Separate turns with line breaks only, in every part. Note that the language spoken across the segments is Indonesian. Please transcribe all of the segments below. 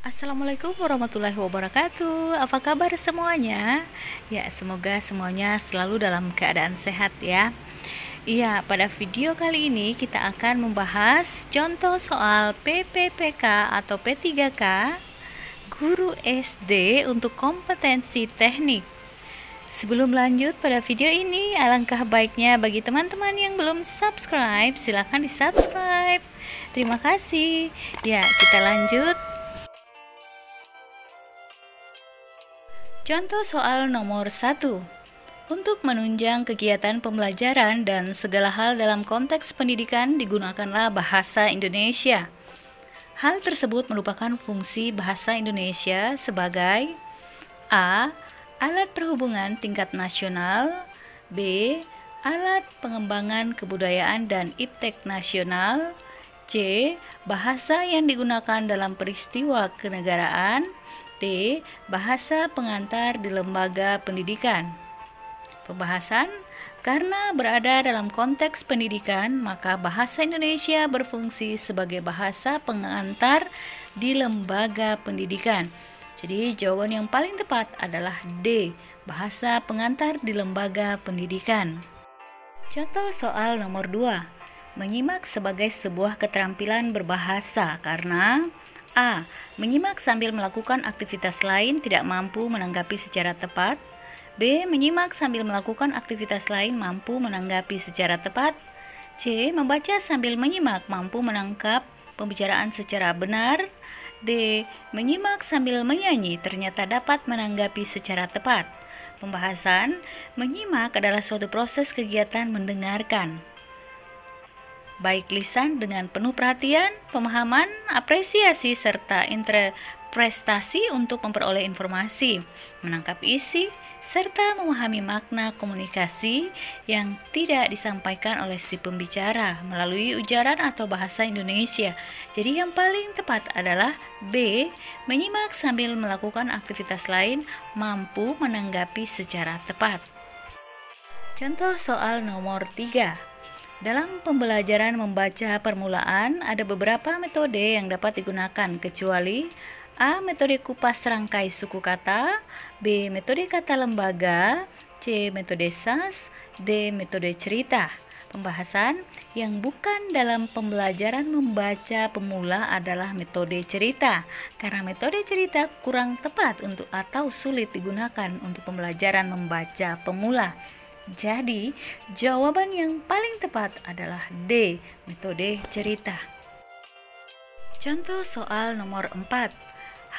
Assalamualaikum warahmatullahi wabarakatuh. Apa kabar semuanya? Ya, semoga semuanya selalu dalam keadaan sehat ya. Iya, pada video kali ini kita akan membahas contoh soal PPPK atau P3K guru SD untuk kompetensi teknik. Sebelum lanjut pada video ini, alangkah baiknya bagi teman-teman yang belum subscribe, silahkan di subscribe. Terima kasih. Ya, kita lanjut. Contoh soal nomor 1. Untuk menunjang kegiatan pembelajaran dan segala hal dalam konteks pendidikan digunakanlah bahasa Indonesia. Hal tersebut merupakan fungsi bahasa Indonesia sebagai A. Alat perhubungan tingkat nasional, B. Alat pengembangan kebudayaan dan iptek nasional, C. Bahasa yang digunakan dalam peristiwa kenegaraan, D. Bahasa pengantar di lembaga pendidikan. Pembahasan, karena berada dalam konteks pendidikan, maka bahasa Indonesia berfungsi sebagai bahasa pengantar di lembaga pendidikan. Jadi jawaban yang paling tepat adalah D. Bahasa pengantar di lembaga pendidikan. Contoh soal nomor 2. Menyimak sebagai sebuah keterampilan berbahasa karena A. Menyimak sambil melakukan aktivitas lain tidak mampu menanggapi secara tepat. B. Menyimak sambil melakukan aktivitas lain mampu menanggapi secara tepat. C. Membaca sambil menyimak mampu menangkap pembicaraan secara benar. D. Menyimak sambil menyanyi ternyata dapat menanggapi secara tepat. Pembahasan, menyimak adalah suatu proses kegiatan mendengarkan, baik lisan dengan penuh perhatian, pemahaman, apresiasi, serta interpretasi untuk memperoleh informasi, menangkap isi, serta memahami makna komunikasi yang tidak disampaikan oleh si pembicara melalui ujaran atau bahasa Indonesia. Jadi yang paling tepat adalah B. Menyimak sambil melakukan aktivitas lain mampu menanggapi secara tepat. Contoh soal nomor 3. Dalam pembelajaran membaca permulaan, ada beberapa metode yang dapat digunakan kecuali A. Metode kupas rangkai suku kata, B. Metode kata lembaga, C. Metode SAS, D. Metode cerita. Pembahasan, yang bukan dalam pembelajaran membaca pemula adalah metode cerita, karena metode cerita kurang tepat untuk atau sulit digunakan untuk pembelajaran membaca pemula. Jadi, jawaban yang paling tepat adalah D. Metode cerita. Contoh soal nomor 4.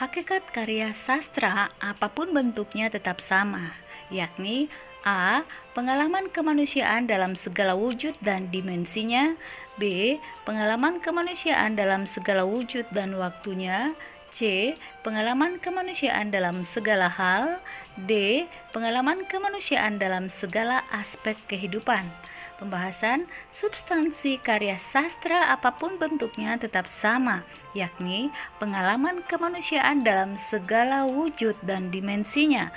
Hakikat karya sastra apapun bentuknya tetap sama, yakni A. Pengalaman kemanusiaan dalam segala wujud dan dimensinya, B. Pengalaman kemanusiaan dalam segala wujud dan waktunya, C. Pengalaman kemanusiaan dalam segala hal, D. Pengalaman kemanusiaan dalam segala aspek kehidupan. Pembahasan, substansi karya sastra apapun bentuknya tetap sama, yakni pengalaman kemanusiaan dalam segala wujud dan dimensinya.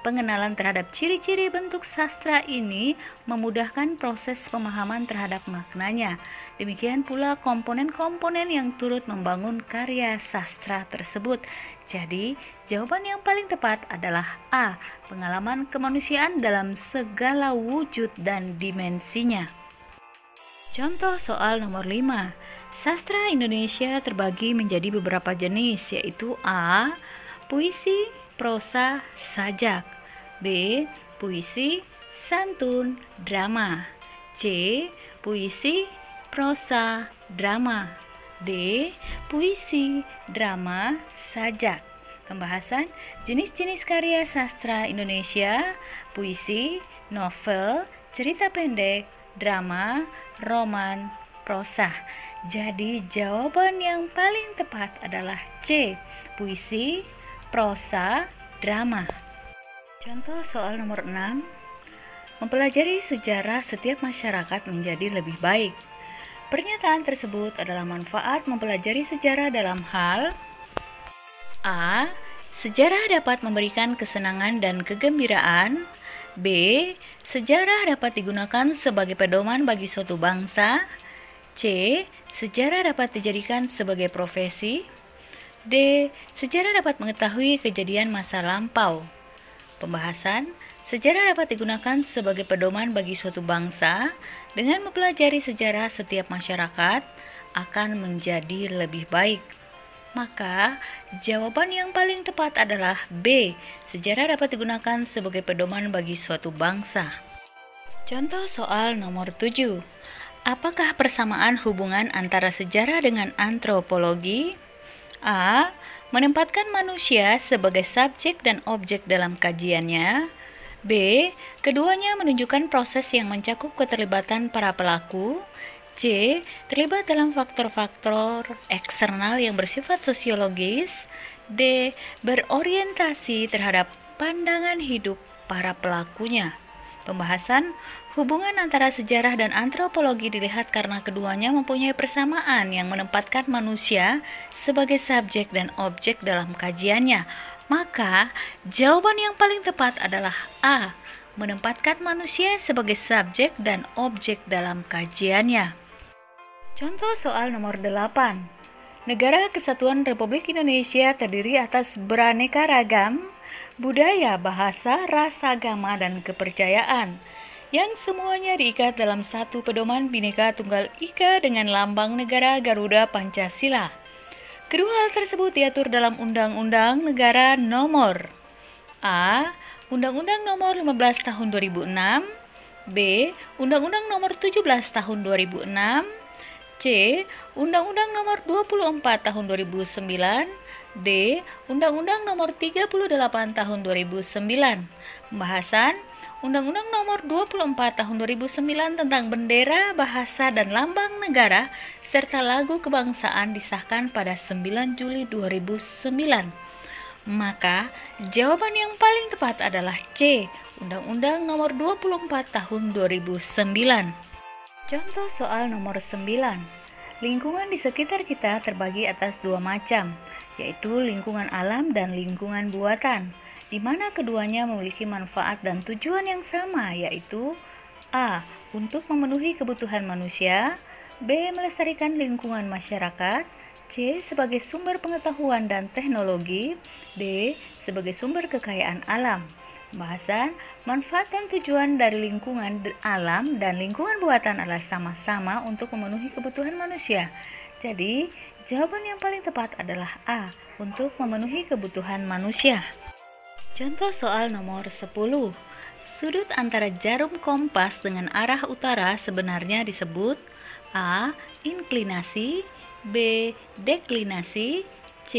Pengenalan terhadap ciri-ciri bentuk sastra ini memudahkan proses pemahaman terhadap maknanya. Demikian pula komponen-komponen yang turut membangun karya sastra tersebut. Jadi, jawaban yang paling tepat adalah A. Pengalaman kemanusiaan dalam segala wujud dan dimensinya. Contoh soal nomor 5. Sastra Indonesia terbagi menjadi beberapa jenis, yaitu A. Puisi, prosa, sajak, B. Puisi, santun, drama, C. Puisi, prosa, drama, D. Puisi, drama, sajak. Pembahasan, jenis-jenis karya sastra Indonesia: puisi, novel, cerita pendek, drama, roman, prosa. Jadi jawaban yang paling tepat adalah C. Puisi, prosa, drama. Contoh soal nomor 6. Mempelajari sejarah setiap masyarakat menjadi lebih baik. Pernyataan tersebut adalah manfaat mempelajari sejarah dalam hal A. Sejarah dapat memberikan kesenangan dan kegembiraan. B. Sejarah dapat digunakan sebagai pedoman bagi suatu bangsa. C. Sejarah dapat dijadikan sebagai profesi. D. Sejarah dapat mengetahui kejadian masa lampau. Pembahasan, sejarah dapat digunakan sebagai pedoman bagi suatu bangsa. Dengan mempelajari sejarah, setiap masyarakat akan menjadi lebih baik. Maka, jawaban yang paling tepat adalah B. Sejarah dapat digunakan sebagai pedoman bagi suatu bangsa. Contoh soal nomor 7. Apakah persamaan hubungan antara sejarah dengan antropologi? A. Menempatkan manusia sebagai subjek dan objek dalam kajiannya. B. Keduanya menunjukkan proses yang mencakup keterlibatan para pelaku. C. Terlibat dalam faktor-faktor eksternal yang bersifat sosiologis. D. Berorientasi terhadap pandangan hidup para pelakunya. Pembahasan, hubungan antara sejarah dan antropologi dilihat karena keduanya mempunyai persamaan yang menempatkan manusia sebagai subjek dan objek dalam kajiannya. Maka, jawaban yang paling tepat adalah A. Menempatkan manusia sebagai subjek dan objek dalam kajiannya. Contoh soal nomor 8. Negara Kesatuan Republik Indonesia terdiri atas beraneka ragam budaya, bahasa, ras, agama, dan kepercayaan yang semuanya diikat dalam satu pedoman Bhinneka Tunggal Ika dengan lambang negara Garuda Pancasila. Kedua hal tersebut diatur dalam Undang-Undang Negara Nomor A. Undang-Undang Nomor 15 Tahun 2006. B. Undang-Undang Nomor 17 Tahun 2006. C. Undang-Undang Nomor 24 Tahun 2009. D. Undang-Undang Nomor 38 Tahun 2009. Pembahasan, Undang-Undang Nomor 24 Tahun 2009 tentang bendera, bahasa, dan lambang negara serta lagu kebangsaan disahkan pada 9 Juli 2009. Maka, jawaban yang paling tepat adalah C. Undang-Undang Nomor 24 Tahun 2009. Contoh soal nomor 9. Lingkungan di sekitar kita terbagi atas dua macam, yaitu lingkungan alam dan lingkungan buatan, di mana keduanya memiliki manfaat dan tujuan yang sama, yaitu A. Untuk memenuhi kebutuhan manusia, B. Melestarikan lingkungan masyarakat, C. Sebagai sumber pengetahuan dan teknologi, D. Sebagai sumber kekayaan alam. Pembahasan, manfaat dan tujuan dari lingkungan alam dan lingkungan buatan adalah sama-sama untuk memenuhi kebutuhan manusia. Jadi, jawaban yang paling tepat adalah A, untuk memenuhi kebutuhan manusia. Contoh soal nomor 10. Sudut antara jarum kompas dengan arah utara sebenarnya disebut A. Inklinasi, B. Deklinasi, C.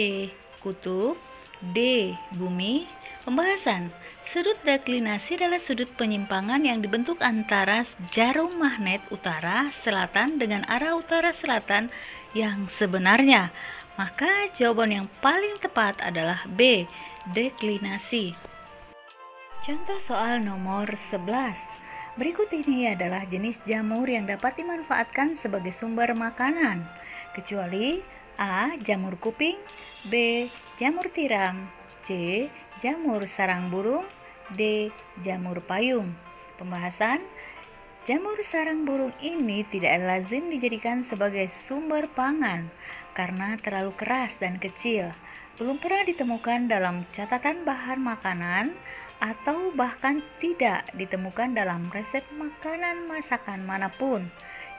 Kutub, D. Bumi. Pembahasan, sudut deklinasi adalah sudut penyimpangan yang dibentuk antara jarum magnet utara-selatan dengan arah utara-selatan yang sebenarnya. Maka jawaban yang paling tepat adalah B, deklinasi. Contoh soal nomor 11. Berikut ini adalah jenis jamur yang dapat dimanfaatkan sebagai sumber makanan, kecuali A. Jamur kuping, B. Jamur tiram, C. Jamur sarang burung, D. Jamur payung. Pembahasan, jamur sarang burung ini tidak lazim dijadikan sebagai sumber pangan karena terlalu keras dan kecil. Belum pernah ditemukan dalam catatan bahan makanan atau bahkan tidak ditemukan dalam resep makanan masakan manapun.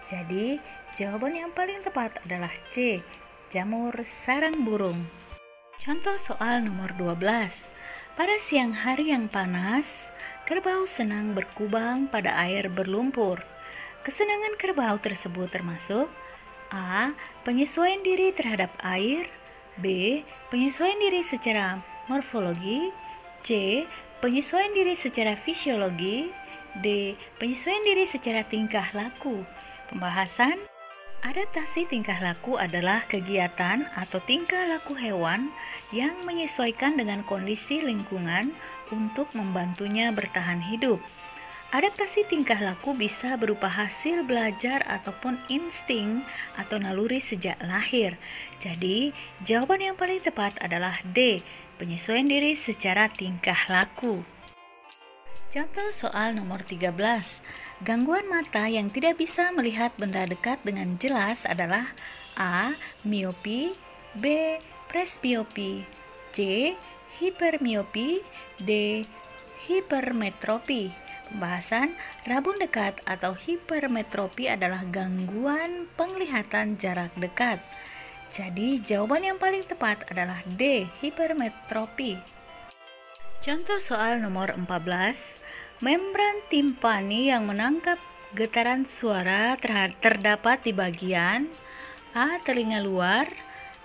Jadi, jawaban yang paling tepat adalah C. Jamur sarang burung. Contoh soal nomor 12. Pada siang hari yang panas, kerbau senang berkubang pada air berlumpur. Kesenangan kerbau tersebut termasuk A. Penyesuaian diri terhadap air, B. Penyesuaian diri secara morfologi, C. Penyesuaian diri secara fisiologi, D. Penyesuaian diri secara tingkah laku. Pembahasan, adaptasi tingkah laku adalah kegiatan atau tingkah laku hewan yang menyesuaikan dengan kondisi lingkungan untuk membantunya bertahan hidup. Adaptasi tingkah laku bisa berupa hasil belajar ataupun insting atau naluri sejak lahir. Jadi, jawaban yang paling tepat adalah D, penyesuaian diri secara tingkah laku. Contoh soal nomor 13. Gangguan mata yang tidak bisa melihat benda dekat dengan jelas adalah A. Miopi, B. presbiopi, C. hipermiopi, D. hipermetropi. Pembahasan rabun dekat atau hipermetropi adalah gangguan penglihatan jarak dekat. Jadi jawaban yang paling tepat adalah D. hipermetropi. Contoh soal nomor 14. Membran timpani yang menangkap getaran suara terdapat di bagian A. telinga luar,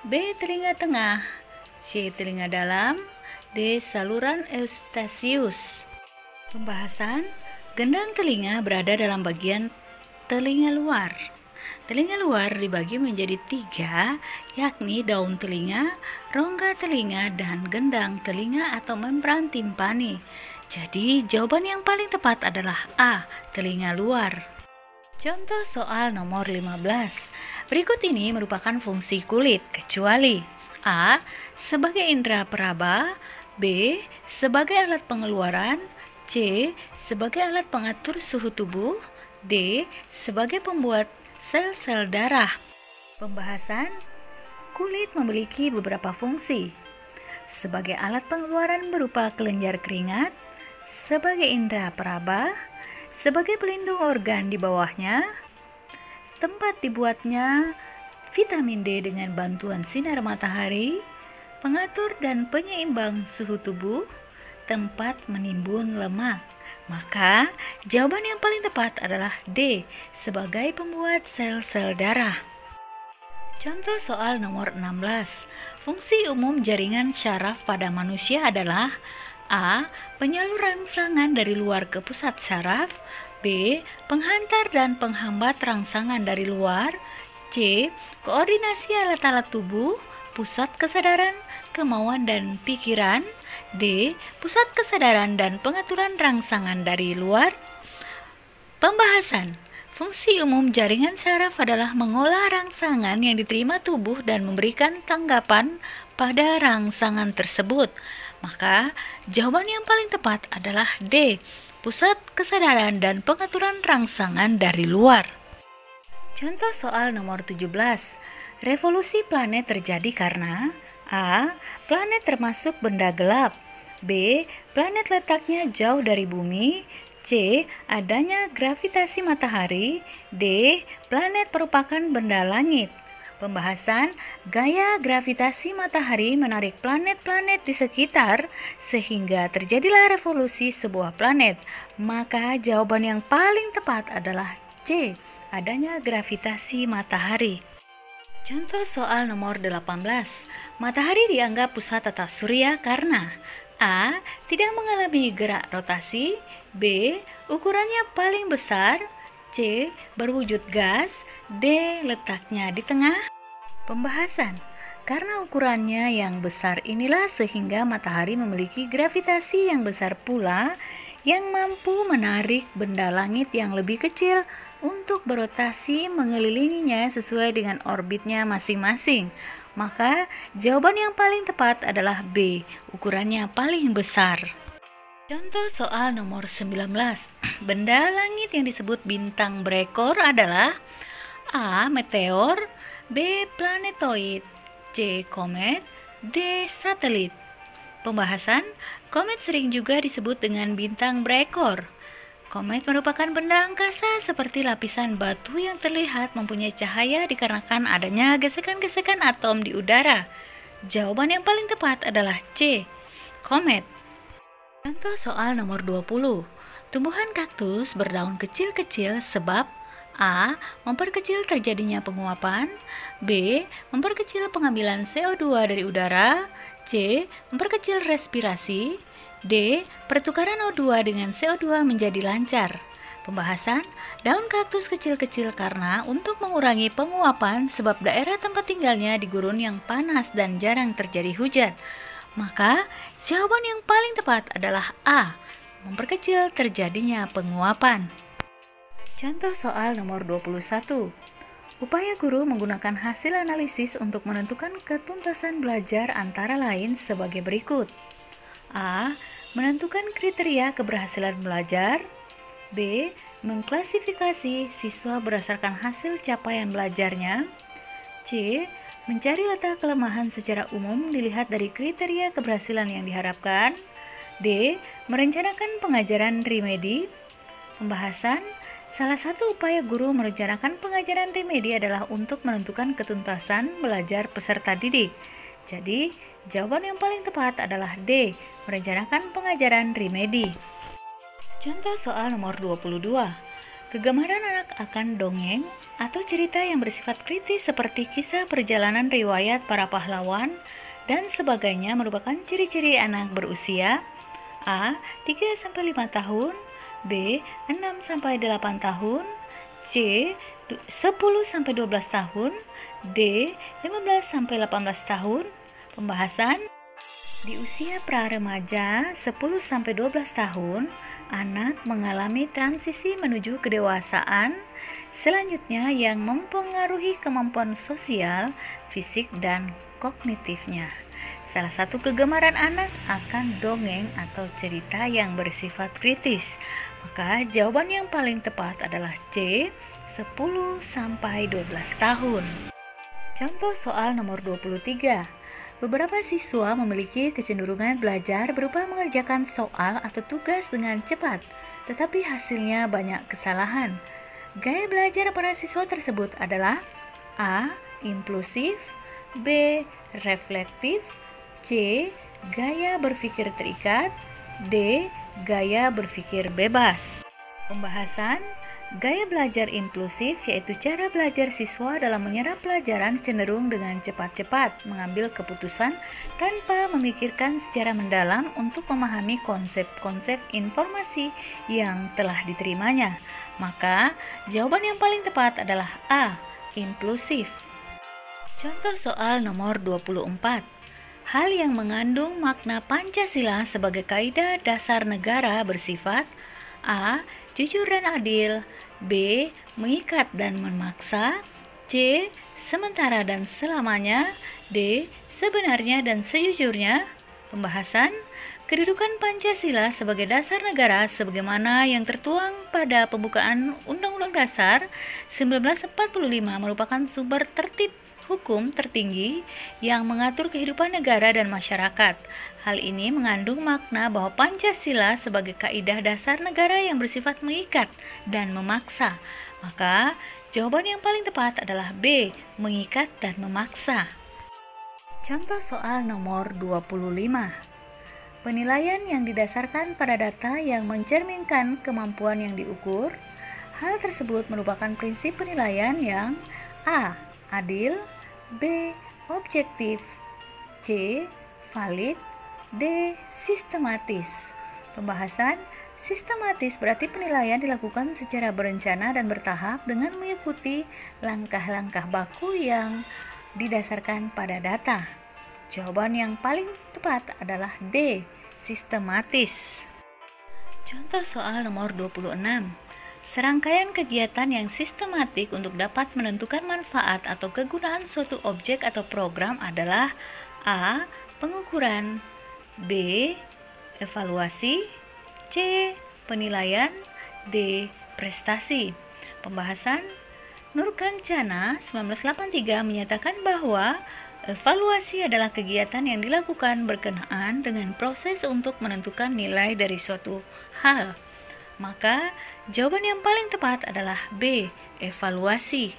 B. telinga tengah, C. telinga dalam, D. saluran eustachius. Pembahasan, gendang telinga berada dalam bagian telinga luar. Telinga luar dibagi menjadi 3, yakni daun telinga, rongga telinga, dan gendang telinga atau membran timpani. Jadi jawaban yang paling tepat adalah A. telinga luar. Contoh soal nomor 15. Berikut ini merupakan fungsi kulit, kecuali A. sebagai indera peraba, B. sebagai alat pengeluaran, C. sebagai alat pengatur suhu tubuh, D. sebagai pembuat sel-sel darah. Pembahasan, kulit memiliki beberapa fungsi. Sebagai alat pengeluaran berupa kelenjar keringat, sebagai indera peraba, sebagai pelindung organ di bawahnya, tempat dibuatnya vitamin D dengan bantuan sinar matahari, pengatur dan penyeimbang suhu tubuh, tempat menimbun lemak. Maka jawaban yang paling tepat adalah D. sebagai pembuat sel-sel darah. Contoh soal nomor 16. Fungsi umum jaringan syaraf pada manusia adalah A. penyalur rangsangan dari luar ke pusat syaraf, B. penghantar dan penghambat rangsangan dari luar, C. koordinasi alat-alat tubuh, pusat kesadaran, kemauan dan pikiran, D. pusat kesadaran dan pengaturan rangsangan dari luar. Pembahasan, fungsi umum jaringan syaraf adalah mengolah rangsangan yang diterima tubuh dan memberikan tanggapan pada rangsangan tersebut. Maka jawaban yang paling tepat adalah D. pusat kesadaran dan pengaturan rangsangan dari luar. Contoh soal nomor 17. Revolusi planet terjadi karena A. planet termasuk benda gelap, B. planet letaknya jauh dari bumi, C. adanya gravitasi matahari, D. planet merupakan benda langit. Pembahasan, gaya gravitasi matahari menarik planet-planet di sekitar sehingga terjadilah revolusi sebuah planet. Maka jawaban yang paling tepat adalah C. adanya gravitasi matahari. Contoh soal nomor 18. Matahari dianggap pusat tata surya karena A. tidak mengalami gerak rotasi, B. ukurannya paling besar, C. berwujud gas, D. letaknya di tengah. Pembahasan, karena ukurannya yang besar inilah sehingga matahari memiliki gravitasi yang besar pula yang mampu menarik benda langit yang lebih kecil untuk berotasi mengelilinginya sesuai dengan orbitnya masing-masing. Maka jawaban yang paling tepat adalah B. ukurannya paling besar. Contoh soal nomor 19. Benda langit yang disebut bintang berekor adalah A. meteor, B. planetoid, C. komet, D. satelit. Pembahasan, komet sering juga disebut dengan bintang berekor. Komet merupakan benda angkasa seperti lapisan batu yang terlihat mempunyai cahaya dikarenakan adanya gesekan-gesekan atom di udara. Jawaban yang paling tepat adalah C. komet. Contoh soal nomor 20. Tumbuhan kaktus berdaun kecil-kecil sebab A. memperkecil terjadinya penguapan, B. memperkecil pengambilan CO2 dari udara, C. memperkecil respirasi, D. pertukaran O2 dengan CO2 menjadi lancar. Pembahasan, daun kaktus kecil-kecil karena untuk mengurangi penguapan sebab daerah tempat tinggalnya di gurun yang panas dan jarang terjadi hujan. Maka jawaban yang paling tepat adalah A. memperkecil terjadinya penguapan. Contoh soal nomor 21. Upaya guru menggunakan hasil analisis untuk menentukan ketuntasan belajar antara lain sebagai berikut. A. menentukan kriteria keberhasilan belajar, B. mengklasifikasi siswa berdasarkan hasil capaian belajarnya, C. Mencari letak kelemahan secara umum dilihat dari kriteria keberhasilan yang diharapkan. D. Merencanakan pengajaran remedi. Pembahasan. Salah satu upaya guru merencanakan pengajaran remedi adalah untuk menentukan ketuntasan belajar peserta didik. Jadi, jawaban yang paling tepat adalah D. Merencanakan pengajaran remedi. Contoh soal nomor 22. Kegemaran anak akan dongeng atau cerita yang bersifat kritis seperti kisah perjalanan riwayat para pahlawan dan sebagainya merupakan ciri-ciri anak berusia A. 3-5 tahun, B. 6-8 tahun, C. 10-12 tahun, D. 15-18 tahun. Pembahasan. Di usia pra-remaja 10-12 tahun, anak mengalami transisi menuju kedewasaan selanjutnya yang mempengaruhi kemampuan sosial, fisik, dan kognitifnya. Salah satu kegemaran anak akan dongeng atau cerita yang bersifat kritis. Maka jawaban yang paling tepat adalah C, 10-12 tahun. Contoh soal nomor 23. Beberapa siswa memiliki kecenderungan belajar berupa mengerjakan soal atau tugas dengan cepat, tetapi hasilnya banyak kesalahan. Gaya belajar para siswa tersebut adalah A. Impulsif, B. Reflektif, C. Gaya berpikir terikat, D. Gaya berpikir bebas. Pembahasan. Gaya belajar impulsif yaitu cara belajar siswa dalam menyerap pelajaran cenderung dengan cepat-cepat mengambil keputusan tanpa memikirkan secara mendalam untuk memahami konsep-konsep informasi yang telah diterimanya. Maka, jawaban yang paling tepat adalah A. Impulsif. Contoh soal nomor 24. Hal yang mengandung makna Pancasila sebagai kaidah dasar negara bersifat A. Jujur dan adil, B. Mengikat dan memaksa, C. Sementara dan selamanya, D. Sebenarnya dan sejujurnya. Pembahasan. Kedudukan Pancasila sebagai dasar negara sebagaimana yang tertuang pada pembukaan Undang-Undang Dasar 1945 merupakan sumber tertib hukum tertinggi yang mengatur kehidupan negara dan masyarakat. Hal ini mengandung makna bahwa Pancasila sebagai kaidah dasar negara yang bersifat mengikat dan memaksa. Maka, jawaban yang paling tepat adalah B, mengikat dan memaksa. Contoh soal nomor 25. Penilaian yang didasarkan pada data yang mencerminkan kemampuan yang diukur. Hal tersebut merupakan prinsip penilaian yang A. Adil, B. Objektif, C. Valid, D. Sistematis. Pembahasan. Sistematis berarti penilaian dilakukan secara berencana dan bertahap dengan mengikuti langkah-langkah baku yang didasarkan pada data. Jawaban yang paling tepat adalah D. Sistematis. Contoh soal nomor 26. Serangkaian kegiatan yang sistematik untuk dapat menentukan manfaat atau kegunaan suatu objek atau program adalah A. Pengukuran, B. Evaluasi, C. Penilaian, D. Prestasi. Pembahasan. Nur Kancana 1983 menyatakan bahwa evaluasi adalah kegiatan yang dilakukan berkenaan dengan proses untuk menentukan nilai dari suatu hal. Maka, jawaban yang paling tepat adalah B. Evaluasi.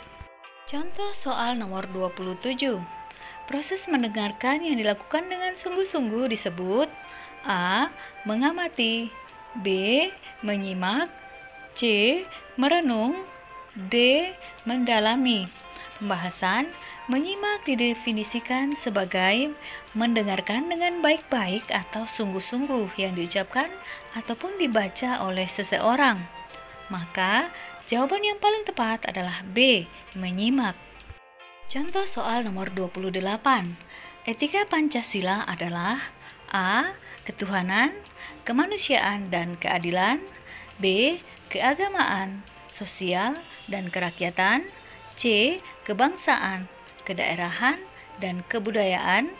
Contoh soal nomor 27. Proses mendengarkan yang dilakukan dengan sungguh-sungguh disebut A. Mengamati, B. Menyimak, C. Merenung, D. Mendalami. Pembahasan. Menyimak didefinisikan sebagai mendengarkan dengan baik-baik atau sungguh-sungguh yang diucapkan ataupun dibaca oleh seseorang. Maka, jawaban yang paling tepat adalah B. Menyimak. Contoh soal nomor 28. Etika Pancasila adalah A. Ketuhanan, kemanusiaan dan keadilan, B. Keagamaan, sosial dan kerakyatan, C. Kebangsaan, kedaerahan dan kebudayaan,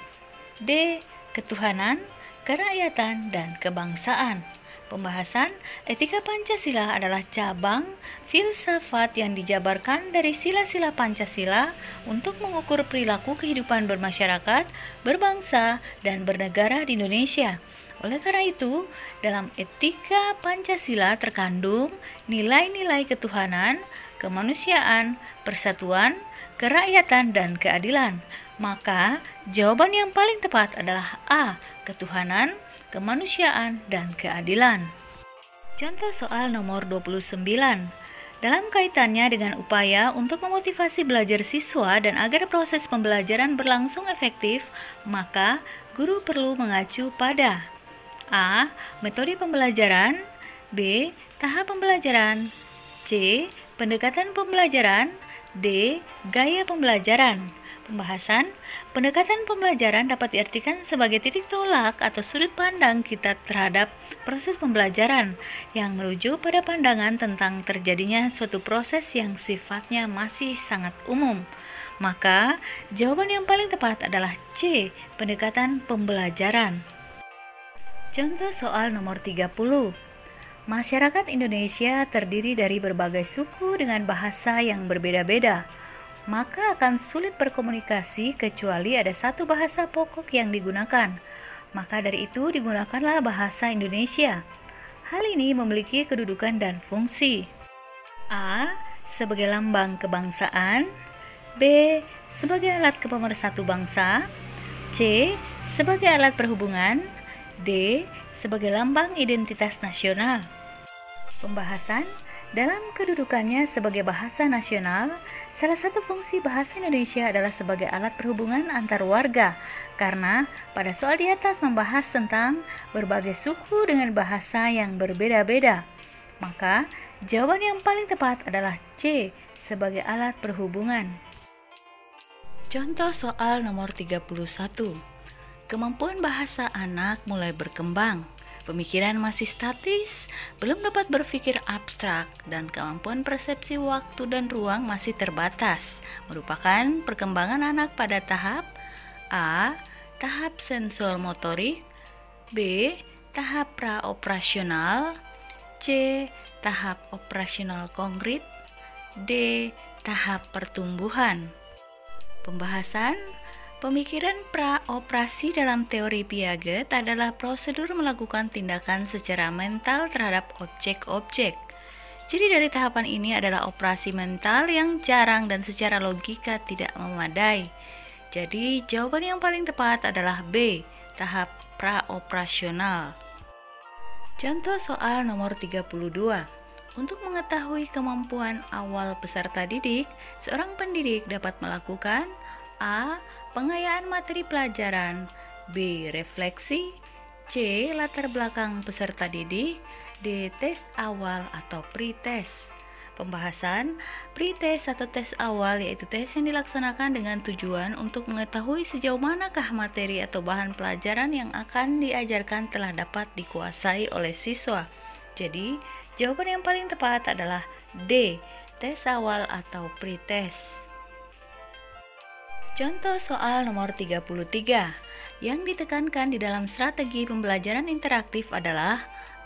D. Ketuhanan, kerakyatan dan kebangsaan. Pembahasan etika Pancasila adalah cabang filsafat yang dijabarkan dari sila-sila Pancasila untuk mengukur perilaku kehidupan bermasyarakat, berbangsa, dan bernegara di Indonesia. Oleh karena itu, dalam etika Pancasila terkandung nilai-nilai ketuhanan, kemanusiaan, persatuan, kerakyatan, dan keadilan. Maka, jawaban yang paling tepat adalah A. Ketuhanan, kemanusiaan, dan keadilan. Contoh soal nomor 29. Dalam kaitannya dengan upaya untuk memotivasi belajar siswa dan agar proses pembelajaran berlangsung efektif, maka guru perlu mengacu pada A. Metode pembelajaran, B. Tahap pembelajaran, C. Pendekatan pembelajaran, D. Gaya pembelajaran. Pembahasan, pendekatan pembelajaran dapat diartikan sebagai titik tolak atau sudut pandang kita terhadap proses pembelajaran yang merujuk pada pandangan tentang terjadinya suatu proses yang sifatnya masih sangat umum. Maka, jawaban yang paling tepat adalah C. Pendekatan pembelajaran. Contoh soal nomor 30. Masyarakat Indonesia terdiri dari berbagai suku dengan bahasa yang berbeda-beda. Maka akan sulit berkomunikasi kecuali ada satu bahasa pokok yang digunakan. Maka dari itu digunakanlah bahasa Indonesia. Hal ini memiliki kedudukan dan fungsi. A. Sebagai lambang kebangsaan, B. Sebagai alat kepemersatu bangsa, C. Sebagai alat perhubungan, D. Sebagai lambang identitas nasional. Pembahasan, dalam kedudukannya sebagai bahasa nasional, salah satu fungsi bahasa Indonesia adalah sebagai alat perhubungan antar warga, karena pada soal di atas membahas tentang berbagai suku dengan bahasa yang berbeda-beda. Maka, jawaban yang paling tepat adalah C, sebagai alat perhubungan. Contoh soal nomor 31. Kemampuan bahasa anak mulai berkembang. Pemikiran masih statis, belum dapat berpikir abstrak, dan kemampuan persepsi waktu dan ruang masih terbatas, merupakan perkembangan anak pada tahap A. Tahap sensor motorik, B. Tahap praoperasional, C. Tahap operasional konkret, D. Tahap pertumbuhan. Pembahasan, pemikiran praoperasi dalam teori Piaget adalah prosedur melakukan tindakan secara mental terhadap objek-objek. Ciri dari tahapan ini adalah operasi mental yang jarang dan secara logika tidak memadai. Jadi, jawaban yang paling tepat adalah B, tahap praoperasional. Contoh soal nomor 32. Untuk mengetahui kemampuan awal peserta didik, seorang pendidik dapat melakukan A. Pengayaan materi pelajaran, B. Refleksi, C. Latar belakang peserta didik, D. Tes awal atau pre-test. Pembahasan, pre-test atau tes awal yaitu tes yang dilaksanakan dengan tujuan untuk mengetahui sejauh manakah materi atau bahan pelajaran yang akan diajarkan telah dapat dikuasai oleh siswa. Jadi, jawaban yang paling tepat adalah D. Tes awal atau pre-test. Contoh soal nomor 33. Yang ditekankan di dalam strategi pembelajaran interaktif adalah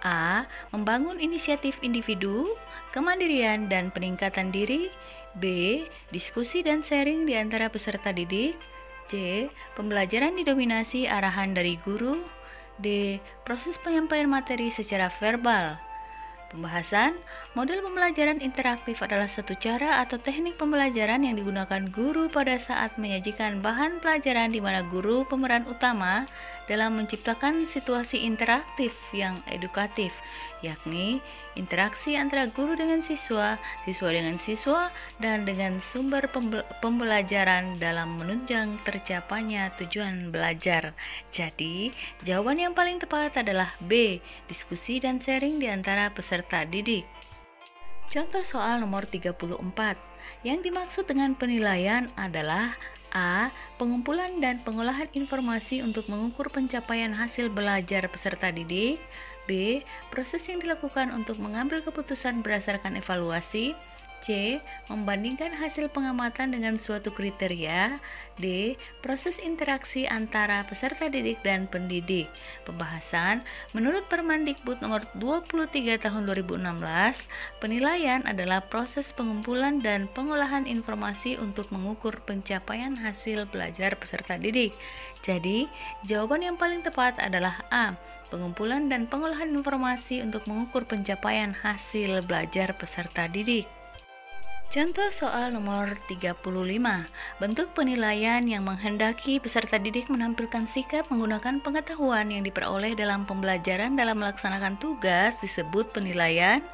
A. Membangun inisiatif individu, kemandirian dan peningkatan diri, B. Diskusi dan sharing di antara peserta didik, C. Pembelajaran didominasi arahan dari guru, D. Proses penyampaian materi secara verbal. Pembahasan, model pembelajaran interaktif adalah satu cara atau teknik pembelajaran yang digunakan guru pada saat menyajikan bahan pelajaran di mana guru pemeran utama dalam menciptakan situasi interaktif yang edukatif, yakni interaksi antara guru dengan siswa, siswa dengan siswa, dan dengan sumber pembelajaran dalam menunjang tercapainya tujuan belajar. Jadi, jawaban yang paling tepat adalah B, diskusi dan sharing di antara peserta didik. Contoh soal nomor 34. Yang dimaksud dengan penilaian adalah A. Pengumpulan dan pengolahan informasi untuk mengukur pencapaian hasil belajar peserta didik, B. Proses yang dilakukan untuk mengambil keputusan berdasarkan evaluasi, C. Membandingkan hasil pengamatan dengan suatu kriteria. D. Proses interaksi antara peserta didik dan pendidik. Pembahasan, menurut Permendikbud nomor 23 tahun 2016, penilaian adalah proses pengumpulan dan pengolahan informasi untuk mengukur pencapaian hasil belajar peserta didik. Jadi, jawaban yang paling tepat adalah A. Pengumpulan dan pengolahan informasi untuk mengukur pencapaian hasil belajar peserta didik. Contoh soal nomor 35. Bentuk penilaian yang menghendaki peserta didik menampilkan sikap menggunakan pengetahuan yang diperoleh dalam pembelajaran dalam melaksanakan tugas disebut penilaian.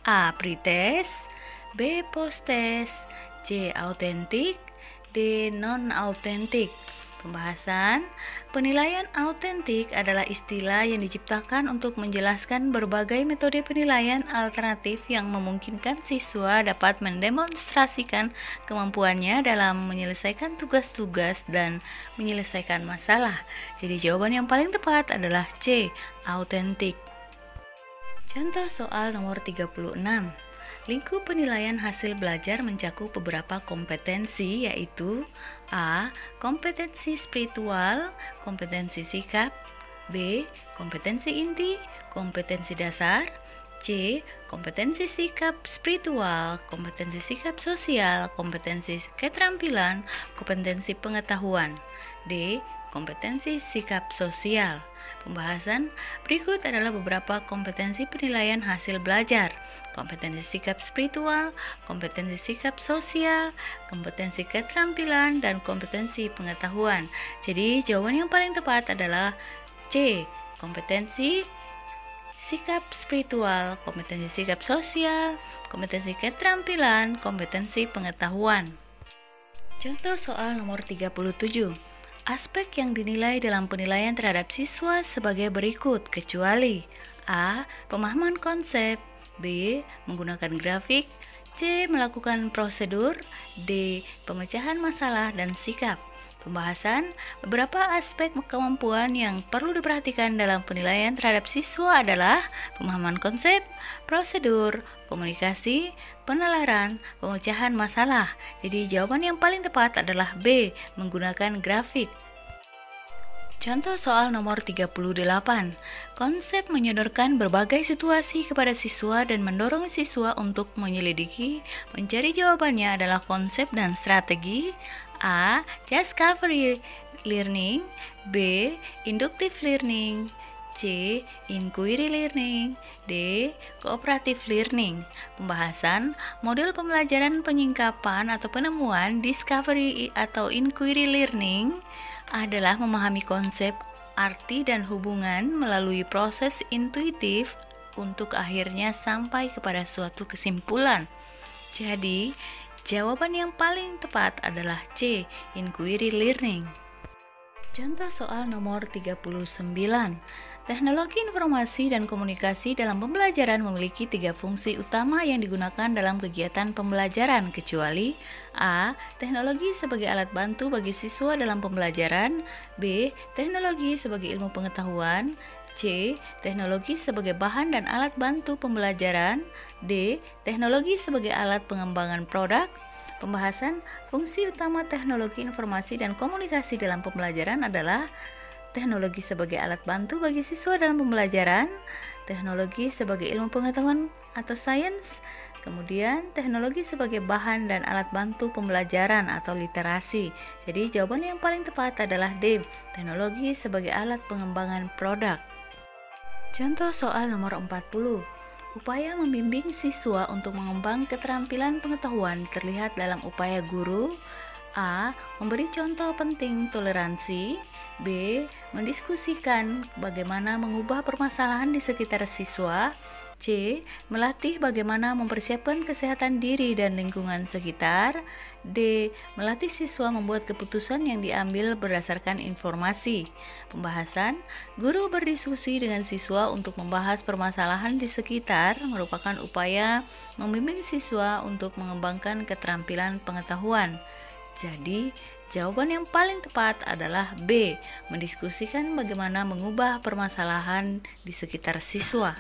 A. Pretest, B. Posttest, C. Autentik, D. Non-autentik. Pembahasan, penilaian autentik adalah istilah yang diciptakan untuk menjelaskan berbagai metode penilaian alternatif yang memungkinkan siswa dapat mendemonstrasikan kemampuannya dalam menyelesaikan tugas-tugas dan menyelesaikan masalah. Jadi jawaban yang paling tepat adalah C, autentik. Contoh soal nomor 36. Lingkup penilaian hasil belajar mencakup beberapa kompetensi, yaitu A. Kompetensi spiritual, kompetensi sikap, B. Kompetensi inti, kompetensi dasar, C. Kompetensi sikap spiritual, kompetensi sikap sosial, kompetensi keterampilan, kompetensi pengetahuan, D. Kompetensi sikap sosial. Pembahasan berikut adalah beberapa kompetensi penilaian hasil belajar: kompetensi sikap spiritual, kompetensi sikap sosial, kompetensi keterampilan, dan kompetensi pengetahuan. Jadi jawaban yang paling tepat adalah C, kompetensi sikap spiritual, kompetensi sikap sosial, kompetensi keterampilan, kompetensi pengetahuan. Contoh soal nomor 37. Aspek yang dinilai dalam penilaian terhadap siswa sebagai berikut, kecuali A. Pemahaman konsep, B. Menggunakan grafik, C. Melakukan prosedur, D. Pemecahan masalah dan sikap. Pembahasan, beberapa aspek kemampuan yang perlu diperhatikan dalam penilaian terhadap siswa adalah pemahaman konsep, prosedur, komunikasi, penalaran, pemecahan masalah. Jadi jawaban yang paling tepat adalah B, menggunakan grafik. Contoh soal nomor 38. Konsep menyodorkan berbagai situasi kepada siswa dan mendorong siswa untuk menyelidiki. Mencari jawabannya adalah konsep dan strategi. A. Discovery learning, B. Inductive learning, C. Inquiry learning, D. Cooperative learning. Pembahasan, model pembelajaran penyingkapan atau penemuan discovery atau inquiry learning adalah memahami konsep, arti, dan hubungan melalui proses intuitif untuk akhirnya sampai kepada suatu kesimpulan. Jadi, jawaban yang paling tepat adalah C, inquiry learning. Contoh soal nomor 39. Teknologi informasi dan komunikasi dalam pembelajaran memiliki 3 fungsi utama yang digunakan dalam kegiatan pembelajaran, kecuali A. Teknologi sebagai alat bantu bagi siswa dalam pembelajaran, B. Teknologi sebagai ilmu pengetahuan, C. Teknologi sebagai bahan dan alat bantu pembelajaran, D. Teknologi sebagai alat pengembangan produk. Pembahasan, fungsi utama teknologi informasi dan komunikasi dalam pembelajaran adalah teknologi sebagai alat bantu bagi siswa dalam pembelajaran, teknologi sebagai ilmu pengetahuan atau sains, kemudian teknologi sebagai bahan dan alat bantu pembelajaran atau literasi. Jadi jawaban yang paling tepat adalah D, teknologi sebagai alat pengembangan produk. Contoh soal nomor 40. Upaya membimbing siswa untuk mengembang keterampilan pengetahuan terlihat dalam upaya guru. A. Memberi contoh penting toleransi, B. Mendiskusikan bagaimana mengubah permasalahan di sekitar siswa, C. Melatih bagaimana mempersiapkan kesehatan diri dan lingkungan sekitar, D. Melatih siswa membuat keputusan yang diambil berdasarkan informasi. Pembahasan, guru berdiskusi dengan siswa untuk membahas permasalahan di sekitar merupakan upaya membimbing siswa untuk mengembangkan keterampilan pengetahuan. Jadi, jawaban yang paling tepat adalah B, mendiskusikan bagaimana mengubah permasalahan di sekitar siswa.